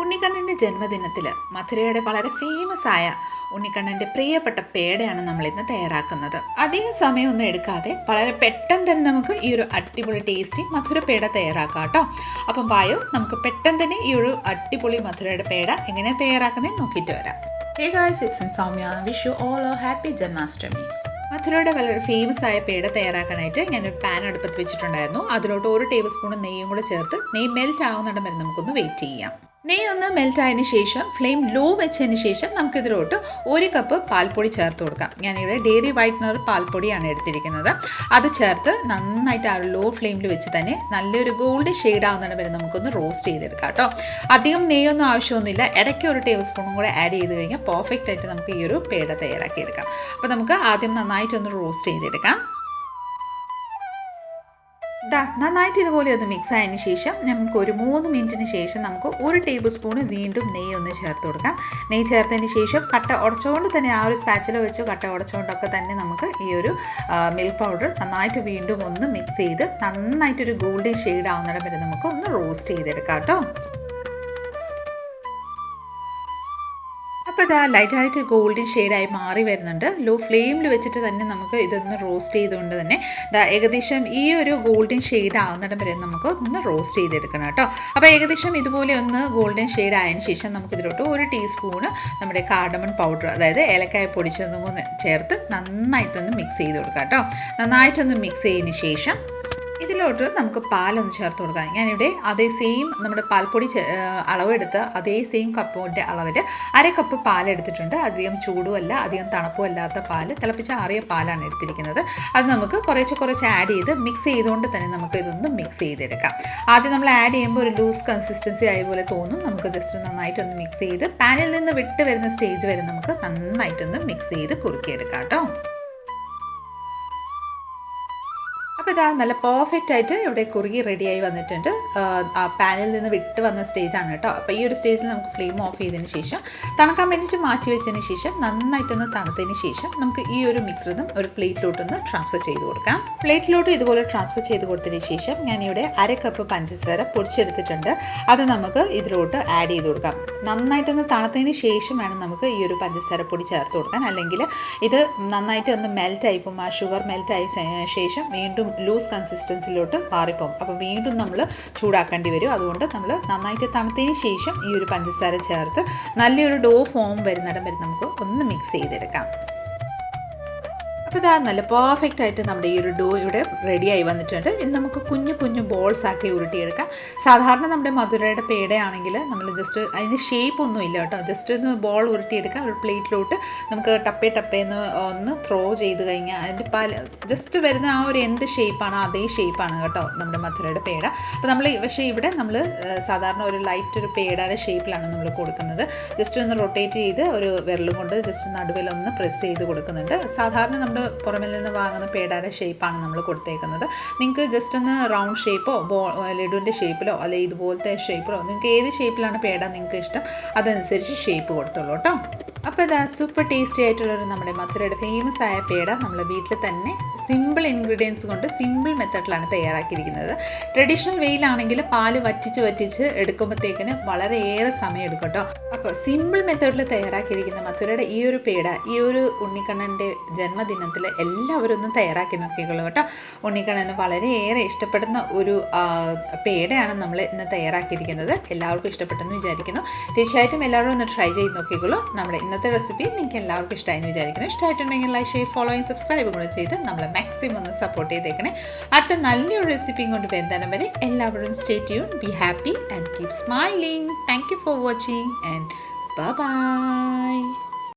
ഉണ്ണിക്കണ്ണൻ്റെ ജന്മദിനത്തിൽ മധുരയുടെ വളരെ ഫേമസ് ആയ ഉണ്ണിക്കണ്ണൻ്റെ പ്രിയപ്പെട്ട പേടയാണ് നമ്മൾ ഇന്ന് തയ്യാറാക്കുന്നത്. അധികം സമയമൊന്നും എടുക്കാതെ വളരെ പെട്ടെന്ന് തന്നെ നമുക്ക് ഈ ഒരു അടിപൊളി ടേസ്റ്റി മധുര പേട തയ്യാറാക്കാം കേട്ടോ. അപ്പം വായോ, നമുക്ക് പെട്ടെന്ന് തന്നെ ഈ ഒരു അടിപൊളി മധുരയുടെ പേട എങ്ങനെ തയ്യാറാക്കുന്നത് നോക്കിയിട്ട് വരാം. Hey guys, it's Soumya. Wish you all a happy Janmashtami. മധുരയുടെ വളരെ ഫേമസ് ആയ പേട തയ്യാറാക്കാനായിട്ട് ഞാനൊരു പാൻ അടുപ്പത്ത് വെച്ചിട്ടുണ്ടായിരുന്നു. അതിലോട്ട് 1 ടേബിൾ സ്പൂൺ നെയ്യും കൂടെ ചേർത്ത് നെയ്യ് മെൽറ്റ് ആവുന്നിടം വരെ നമുക്കൊന്ന് വെയിറ്റ് ചെയ്യാം. നെയ്യ് ഒന്ന് മെൽറ്റ് ആയതിന് ശേഷം ഫ്ലെയിം ലോ വെച്ചതിന് ശേഷം നമുക്കിതിലോട്ട് 1 കപ്പ് പാൽപ്പൊടി ചേർത്ത് കൊടുക്കാം. ഞാനിവിടെ ഡെയറി വൈറ്റ്നർ പാൽപ്പൊടിയാണ് എടുത്തിരിക്കുന്നത്. അത് ചേർത്ത് നന്നായിട്ട് ആ ലോ ഫ്ലെയിമിൽ വെച്ച് തന്നെ നല്ലൊരു ഗോൾഡ് ഷെയ്ഡ് ആവുന്നിടം വരെ നമുക്കൊന്ന് റോസ്റ്റ് ചെയ്തെടുക്കാം കേട്ടോ. അധികം നെയ്യൊന്നും ആവശ്യമൊന്നുമില്ല. ഇടയ്ക്ക് 1 ടേബിൾ സ്പൂണും കൂടെ ആഡ് ചെയ്ത് കഴിഞ്ഞാൽ പെർഫെക്റ്റ് ആയിട്ട് നമുക്ക് ഈ ഒരു പേട തയ്യാറാക്കിയെടുക്കാം. അപ്പോൾ നമുക്ക് ആദ്യം നന്നായിട്ടൊന്ന് റോസ്റ്റ് ചെയ്തെടുക്കാം. നന്നായിട്ട് ഇതുപോലെ ഒന്ന് മിക്സ് ആയതിന് ശേഷം നമുക്ക് ഒരു 3 മിനിറ്റിന് ശേഷം നമുക്ക് 1 ടേബിൾ സ്പൂൺ വീണ്ടും നെയ്യ് ഒന്ന് ചേർത്ത് കൊടുക്കാം. നെയ്യ് ചേർത്തതിന് ശേഷം കട്ട ഉടച്ചുകൊണ്ട് തന്നെ ആ ഒരു സ്പാച്ചില വെച്ച് കട്ട ഉടച്ചുകൊണ്ടൊക്കെ തന്നെ നമുക്ക് ഈ ഒരു മിൽക്ക് പൗഡർ നന്നായിട്ട് വീണ്ടും ഒന്ന് മിക്സ് ചെയ്ത് നന്നായിട്ടൊരു ഗോൾഡൻ ഷെയ്ഡ് ആവുന്നിടം വരെ നമുക്ക് ഒന്ന് റോസ്റ്റ് ചെയ്തെടുക്കാം കേട്ടോ. അപ്പോൾ ഇതാ ലൈറ്റായിട്ട് ഗോൾഡൻ ഷെയ്ഡായി മാറി വരുന്നുണ്ട്. ലോ ഫ്ലെയിമിൽ വെച്ചിട്ട് തന്നെ നമുക്ക് ഇതൊന്ന് റോസ്റ്റ് ചെയ്തുകൊണ്ട് തന്നെ ഏകദേശം ഈ ഒരു ഗോൾഡൻ ഷെയ്ഡ് ആവുന്നിടം വരെ നമുക്ക് ഒന്ന് റോസ്റ്റ് ചെയ്തെടുക്കണം കേട്ടോ. അപ്പോൾ ഏകദേശം ഇതുപോലെ ഒന്ന് ഗോൾഡൻ ഷെയ്ഡ് ആയതിനു ശേഷം നമുക്കിതിലോട്ട് 1 ടീസ്പൂണ് നമ്മുടെ കാർഡമൺ പൗഡർ, അതായത് ഏലക്കായ പൊടിച്ചതും കൂടെ ചേർത്ത് നന്നായിട്ടൊന്ന് മിക്സ് ചെയ്ത് കൊടുക്കാം കേട്ടോ. നന്നായിട്ടൊന്ന് മിക്സ് ചെയ്തതിന് ശേഷം ഇതിലോട്ട് നമുക്ക് പാലൊന്ന് ചേർത്ത് കൊടുക്കാം. ഞാനിവിടെ അതേ സെയിം നമ്മുടെ പാൽപ്പൊടി അളവെടുത്ത് അതേ സെയിം കപ്പിൻ്റെ അളവിൽ 1/2 കപ്പ് പാലെടുത്തിട്ടുണ്ട്. അധികം ചൂടുമല്ല അധികം തണുപ്പും അല്ലാത്ത പാൽ, തിളപ്പിച്ച ആറിയ പാലാണ് എടുത്തിരിക്കുന്നത്. അത് നമുക്ക് കുറച്ച് ആഡ് ചെയ്ത് മിക്സ് ചെയ്തുകൊണ്ട് തന്നെ നമുക്ക് ഇതൊന്ന് മിക്സ് ചെയ്തെടുക്കാം. ആദ്യം നമ്മൾ ആഡ് ചെയ്യുമ്പോൾ ഒരു ലൂസ് കൺസിസ്റ്റൻസി ആയ പോലെ തോന്നും. നമുക്ക് ജസ്റ്റ് നന്നായിട്ടൊന്ന് മിക്സ് ചെയ്ത് പാനിൽ നിന്ന് വിട്ട് വരുന്ന സ്റ്റേജ് വരെ നമുക്ക് നന്നായിട്ടൊന്ന് മിക്സ് ചെയ്ത് കുറുക്കിയെടുക്കാം കേട്ടോ. അപ്പോൾ ഇതാ നല്ല പെർഫെക്റ്റ് ആയിട്ട് ഇവിടെ കുറുകി റെഡിയായി വന്നിട്ടുണ്ട്. ആ പാനിൽ നിന്ന് വിട്ട് വന്ന സ്റ്റേജാണ് കേട്ടോ. അപ്പോൾ ഈ ഒരു സ്റ്റേജിൽ നമുക്ക് ഫ്ലെയിം ഓഫ് ചെയ്തതിന് ശേഷം തണുക്കാൻ വേണ്ടിയിട്ട് മാറ്റി വെച്ചതിന് ശേഷം നന്നായിട്ടൊന്ന് തണുത്തതിന് ശേഷം നമുക്ക് ഈ ഒരു മിക്സറും ഒരു പ്ലേറ്റിലോട്ടൊന്ന് ട്രാൻസ്ഫർ ചെയ്ത് കൊടുക്കാം. പ്ലേറ്റിലോട്ട് ഇതുപോലെ ട്രാൻസ്ഫർ ചെയ്ത് കൊടുത്തതിന് ശേഷം ഞാനിവിടെ 1/2 കപ്പ് പഞ്ചസാര പൊടിച്ചെടുത്തിട്ടുണ്ട്. അത് നമുക്ക് ഇതിലോട്ട് ആഡ് ചെയ്ത് കൊടുക്കാം. നന്നായിട്ടൊന്ന് തണുത്തതിന് ശേഷം വേണം നമുക്ക് ഈ ഒരു പഞ്ചസാര പൊടി ചേർത്ത് കൊടുക്കാൻ. അല്ലെങ്കിൽ ഇത് നന്നായിട്ട് ഒന്ന് മെൽറ്റായി പോകും. ആ ഷുഗർ മെൽറ്റായ ശേഷം വീണ്ടും ലൂസ് കൺസിസ്റ്റൻസിലോട്ട് മാറിപ്പോകും. അപ്പോൾ വീണ്ടും നമ്മൾ ചൂടാക്കേണ്ടി വരും. അതുകൊണ്ട് നമ്മൾ നന്നായിട്ട് തണുത്തതിന് ശേഷം ഈ ഒരു പഞ്ചസാര ചേർത്ത് നല്ലൊരു ഡോ ഫോം വരുന്നിടം വരെ നമുക്ക് ഒന്ന് മിക്സ് ചെയ്തെടുക്കാം. അപ്പോൾ ഇതാ നല്ല പെർഫെക്റ്റ് ആയിട്ട് നമ്മുടെ ഈ ഒരു ഡോ ഇവിടെ റെഡിയായി വന്നിട്ടുണ്ട്. ഇത് നമുക്ക് കുഞ്ഞു ബോൾസ് ആക്കി ഉരുട്ടിയെടുക്കാം. സാധാരണ നമ്മുടെ മധുരയുടെ പേടയാണെങ്കിൽ നമ്മൾ ജസ്റ്റ് അതിന് ഷേപ്പ് ഒന്നും ഇല്ല കേട്ടോ. ജസ്റ്റ് ഒന്ന് ബോൾ ഉരുട്ടിയെടുക്കാം. ഒരു പ്ലേറ്റിലോട്ട് നമുക്ക് ടപ്പേന്ന് ഒന്ന് ത്രോ ചെയ്ത് കഴിഞ്ഞാൽ അതിൻ്റെ ജസ്റ്റ് വരുന്ന ആ ഒരു എന്ത് ഷേപ്പാണ് അതേ ഷേപ്പാണ് കേട്ടോ നമ്മുടെ മധുരയുടെ പേട. അപ്പോൾ നമ്മൾ പക്ഷേ ഇവിടെ നമ്മൾ സാധാരണ ഒരു ലൈറ്റ് ഒരു പേടയുടെ ഷേപ്പിലാണ് നമ്മൾ കൊടുക്കുന്നത്. ജസ്റ്റ് ഒന്ന് റൊട്ടേറ്റ് ചെയ്ത് ഒരു വിരലും കൊണ്ട് ജസ്റ്റ് നടുവിലൊന്ന് പ്രസ് ചെയ്ത് കൊടുക്കുന്നുണ്ട്. സാധാരണ നമ്മുടെ പുറമേൽ നിന്ന് വാങ്ങുന്ന പേടയുടെ ഷേപ്പാണ് നമ്മൾ കൊടുത്തേക്കുന്നത്. നിങ്ങൾക്ക് ജസ്റ്റ് ഒന്ന് റൗണ്ട് ഷേപ്പോ ലഡുവിൻ്റെ ഷേപ്പിലോ അല്ലെങ്കിൽ ഇതുപോലത്തെ ഷേപ്പിലോ നിങ്ങൾക്ക് ഏത് ഷേപ്പിലാണ് പേട നിങ്ങൾക്ക് ഇഷ്ടം അതനുസരിച്ച് ഷേപ്പ് കൊടുത്തോളൂ കേട്ടോ. അപ്പോൾ ഇതാ സൂപ്പർ ടേസ്റ്റി ആയിട്ടുള്ളൊരു നമ്മുടെ മധുരയുടെ ഫേമസ് ആയ പേട നമ്മൾ വീട്ടിൽ തന്നെ സിമ്പിൾ ഇൻഗ്രീഡിയൻസ് കൊണ്ട് സിമ്പിൾ മെത്തേഡിലാണ് തയ്യാറാക്കിയിരിക്കുന്നത്. ട്രഡീഷണൽ വെയിലാണെങ്കിൽ പാല് വറ്റിച്ച് എടുക്കുമ്പോഴത്തേക്കിന് വളരെയേറെ സമയം എടുക്കും കേട്ടോ. അപ്പോൾ സിമ്പിൾ മെത്തേഡിൽ തയ്യാറാക്കിയിരിക്കുന്ന മധുരയുടെ ഈ ഒരു പേട ഈ ഒരു ഉണ്ണിക്കണ്ണൻ്റെ ജന്മദിനത്തിൽ എല്ലാവരും ഒന്ന് തയ്യാറാക്കി നോക്കിക്കോളൂ കേട്ടോ. ഉണ്ണിക്കണ്ണന് വളരെയേറെ ഇഷ്ടപ്പെടുന്ന ഒരു പേടയാണ് നമ്മൾ ഇന്ന് തയ്യാറാക്കിയിരിക്കുന്നത്. എല്ലാവർക്കും ഇഷ്ടപ്പെട്ടെന്ന് വിചാരിക്കുന്നു. തീർച്ചയായിട്ടും എല്ലാവരും ഒന്ന് ട്രൈ ചെയ്ത് നോക്കിക്കോളൂ. നമ്മുടെ ഇന്നത്തെ റെസിപ്പി നിങ്ങൾക്ക് എല്ലാവർക്കും ഇഷ്ടമായെന്ന് വിചാരിക്കുന്നു. ഇഷ്ടമായിട്ടുണ്ടെങ്കിൽ ലൈക്ക്, ഷെയർ, ഫോളോയിങ്, സബ്സ്ക്രൈബ് കൂടെ ചെയ്ത് നമ്മളെ മാക്സിമം ഒന്ന് സപ്പോർട്ട് ചെയ്തേക്കണേ. അടുത്ത നല്ലൊരു റെസിപ്പിയും കൊണ്ട് വരുന്നതിന് വരെ എല്ലാവരും stay tune, be happy and keep smiling. Thank you for watching and by.